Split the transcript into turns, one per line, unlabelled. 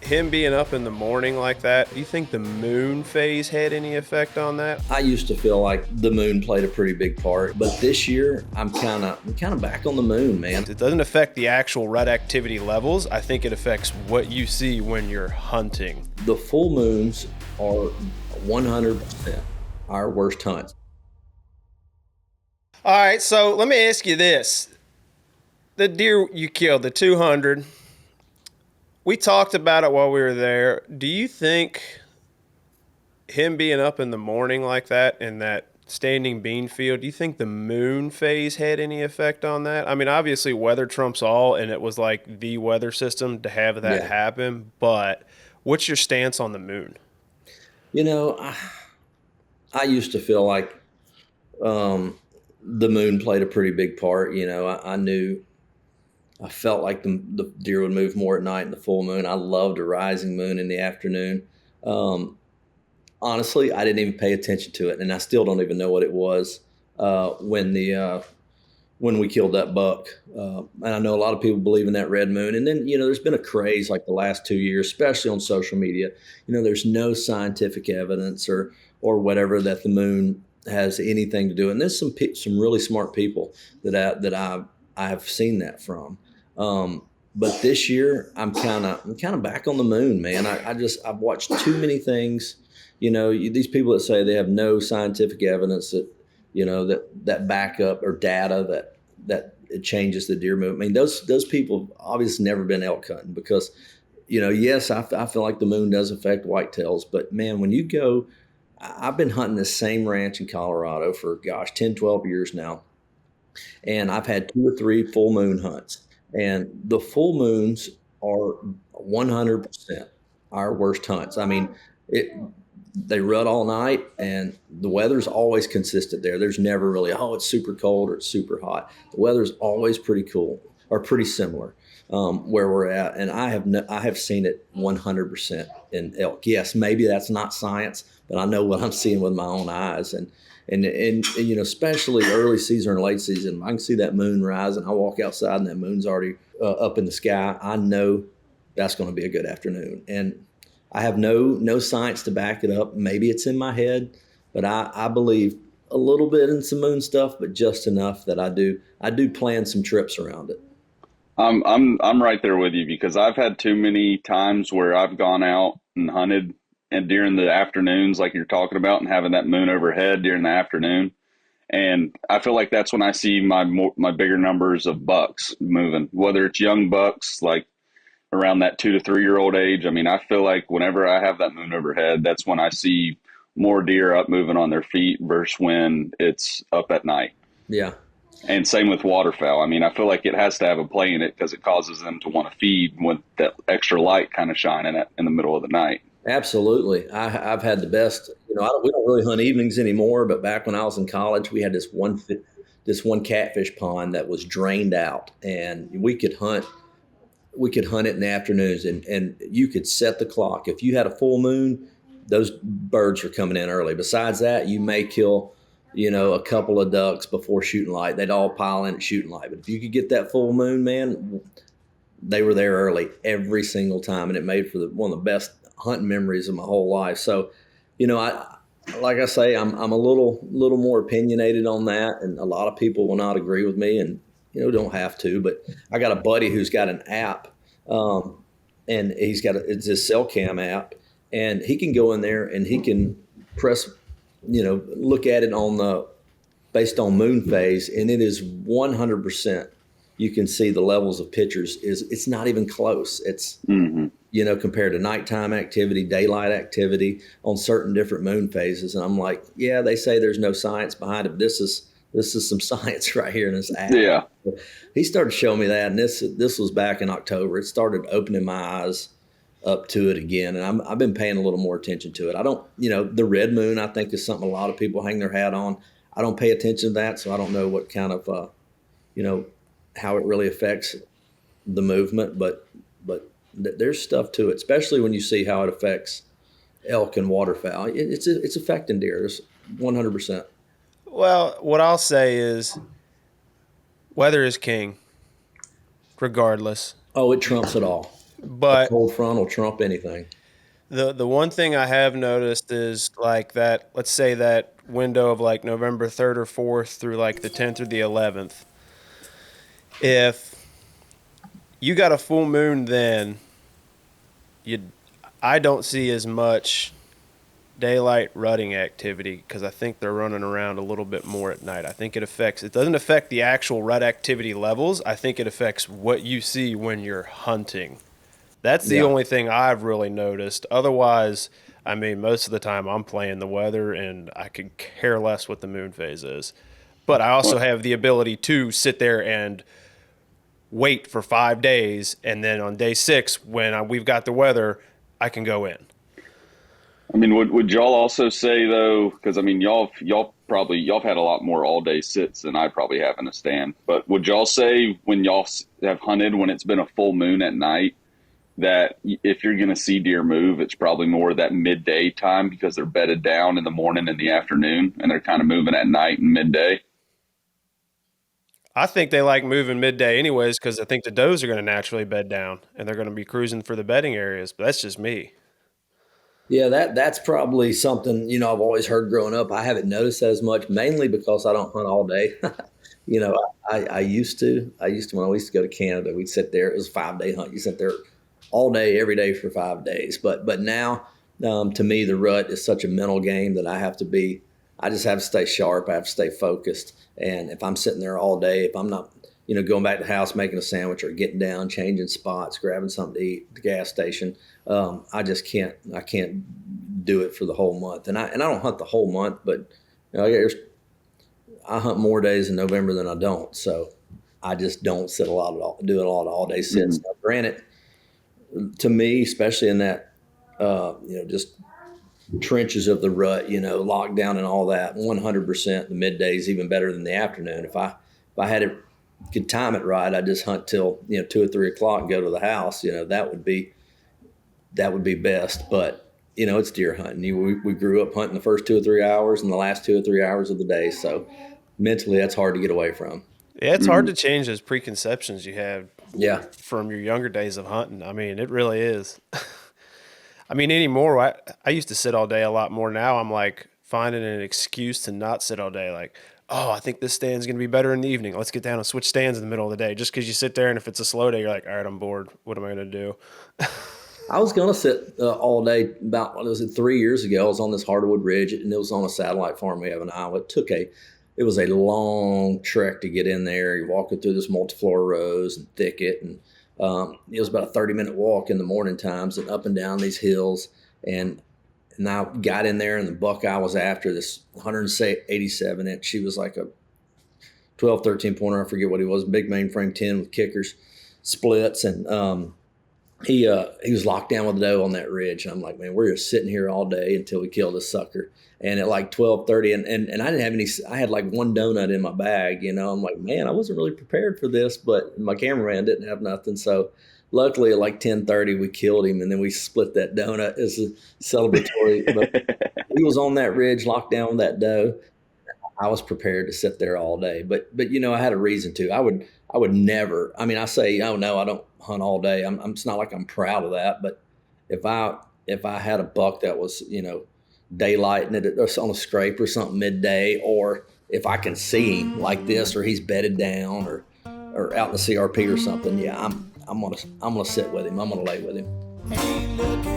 him being up in the morning like that, do you think the moon phase had any effect on that?
I used to feel like the moon played a pretty big part, but this year I'm kind of back on the moon, man.
It doesn't affect the actual rut activity levels. I think it affects what you see when you're hunting.
The full moons are 100% our worst hunts.
All right, so let me ask you this. The deer you killed, the 200, we talked about it while we were there. Do you think him being up in the morning like that in that standing bean field, do you think the moon phase had any effect on that? I mean, obviously weather trumps all, and it was like the weather system to have that
Yeah.
happen, but what's your stance on the moon?
You know, I used to feel like the moon played a pretty big part. I felt like the deer would move more at night in the full moon. I loved a rising moon in the afternoon. Um, Honestly, I didn't even pay attention to it, and I still don't even know what it was when we killed that buck. And I know a lot of people believe in that red moon. And then there's been a craze like the last 2 years, especially on social media. There's no scientific evidence or whatever that the moon has anything to do. And there's some really smart people that I have seen that from. But this year, I'm kind of back on the moon, man. I've watched too many things. These people that say they have no scientific evidence that backup or data that it changes the deer movement. I mean, those people obviously never been elk hunting because, yes, I feel like the moon does affect whitetails, but man, when you go, I've been hunting this same ranch in Colorado for 10, 12 years now. And I've had 2 or 3 full moon hunts, and the full moons are 100% our worst hunts. I mean, they rut all night, and the weather's always consistent there. There's never really, it's super cold or it's super hot. The weather's always pretty cool or pretty similar where we're at. And I have seen it 100% in elk. Yes, maybe that's not science, but I know what I'm seeing with my own eyes. And especially early season or late season, I can see that moon rise, and I walk outside and that moon's already up in the sky. I know that's going to be a good afternoon. And I have no science to back it up. Maybe it's in my head, but I believe a little bit in some moon stuff, but just enough that I do plan some trips around it.
I'm right there with you because I've had too many times where I've gone out and hunted and during the afternoons, like you're talking about, and having that moon overhead during the afternoon. And I feel like that's when I see my bigger numbers of bucks moving, whether it's young bucks, like around that 2 to 3 year old age. I mean, I feel like whenever I have that moon overhead, that's when I see more deer up moving on their feet versus when it's up at night.
Yeah.
And same with waterfowl. I mean, I feel like it has to have a play in it because it causes them to want to feed with that extra light kind of shining in the middle of the night.
Absolutely. I've had the best, we don't really hunt evenings anymore, but back when I was in college, we had this one catfish pond that was drained out, and we could hunt it in the afternoons, and you could set the clock. If you had a full moon, those birds are coming in early. Besides that, you may kill, a couple of ducks before shooting light. They'd all pile in at shooting light. But if you could get that full moon, man, they were there early every single time, and it made for one of the best hunting memories of my whole life. So, like I say, I'm a little more opinionated on that, and a lot of people will not agree with me, and don't have to. But I got a buddy who's got an app, and it's his cell cam app, and he can go in there and he can press, look at it based on moon phase, and it is 100%. You can see the levels of pictures. It's not even close. It's compared to nighttime activity, daylight activity on certain different moon phases. And I'm like, yeah, they say there's no science behind it. This is some science right here in this app.
Yeah.
He started showing me that, and this was back in October. It started opening my eyes up to it again, and I've been paying a little more attention to it. I don't, the red moon, I think, is something a lot of people hang their hat on. I don't pay attention to that, so I don't know what kind of, how it really affects the movement, but there's stuff to it, especially when you see how it affects elk and waterfowl. It's affecting deer. It's 100%.
Well, what I'll say is weather is king, regardless.
Oh, it trumps it all. A
But
cold front will trump anything.
the one thing I have noticed is like that, let's say that window of like November 3rd or 4th through like the 10th or the 11th. If you got a full moon then, you I don't see as much daylight rutting activity because I think they're running around a little bit more at night. I think it doesn't affect the actual rut activity levels. I think it affects what you see when you're hunting. That's the
Yeah.
only thing I've really noticed. Otherwise, I mean, most of the time I'm playing the weather and I could care less what the moon phase is. But I also
Well,
have the ability to sit there and wait for 5 days. And then on day 6, when we've got the weather, I can go in.
I mean, would y'all also say though? Because I mean, y'all have had a lot more all day sits than I probably have in a stand. But would y'all say when have hunted when it's been a full moon at night that if you're going to see deer move, it's probably more that midday time because they're bedded down in the morning and the afternoon, and they're kind of moving at night and midday?
I think they like moving midday anyways because I think the does are going to naturally bed down and they're going to be cruising for the bedding areas. But that's just me.
Yeah, that's probably something, I've always heard growing up. I haven't noticed as much, mainly because I don't hunt all day. you know, I used to. When I used to go to Canada, we'd sit there. It was a 5 day hunt. You sit there all day, every day for 5 days. But now, to me, the rut is such a mental game that I just have to stay sharp. I have to stay focused. And if I'm sitting there all day, if I'm not, going back to the house, making a sandwich or getting down, changing spots, grabbing something to eat at the gas station, I just can't. I can't do it for the whole month. And I don't hunt the whole month, but I hunt more days in November than I don't. So I just don't do a lot of all day sits.
Mhm.
Now, granted, to me, especially in that, just trenches of the rut, lockdown and all that, 100% the midday is even better than the afternoon. If I could time it right, I'd just hunt till 2 or 3 o'clock and go to the house. That would be best. But it's deer hunting. We grew up hunting the first 2 or 3 hours and the last 2 or 3 hours of the day. So mentally, that's hard to get away from.
Yeah, it's hard
Mhm.
to change those preconceptions you had
Yeah,
from your younger days of hunting. I mean, it really is. I mean, anymore, I used to sit all day a lot more. Now I'm like finding an excuse to not sit all day. Like, oh, I think this stand's going to be better in the evening. Let's get down and switch stands in the middle of the day. Just because you sit there and if it's a slow day, you're like, all right, I'm bored. What am I going to do?
I was going to sit all day about, what was it, 3 years ago. I was on this hardwood ridge and it was on a satellite farm we have in Iowa. It was a long trek to get in there. You're walking through this multi-floor rows and thicket. And it was about a 30-minute walk in the morning times and up and down these hills. And I got in there and the buck I was after, this 187 inch, she was like a 12, 13 pointer. I forget what he was, big mainframe 10 with kickers, splits. And he was locked down with the doe on that ridge. And I'm like, man, we're just sitting here all day until we kill this sucker. And at like 12:30, and I didn't have any. I had like one donut in my bag. I'm like, man, I wasn't really prepared for this, but my cameraman didn't have nothing. So luckily, at like 10:30, we killed him, and then we split that donut as a celebratory. But he was on that ridge, locked down with that doe. I was prepared to sit there all day, but I had a reason to. I would never. I mean, I say, oh no, I don't hunt all day. It's not like I'm proud of that, but if I had a buck that was daylighting it or on a scrape or something midday, or if I can see him like this, or he's bedded down, or out in the CRP or something, yeah, I'm gonna sit with him. I'm gonna lay with him.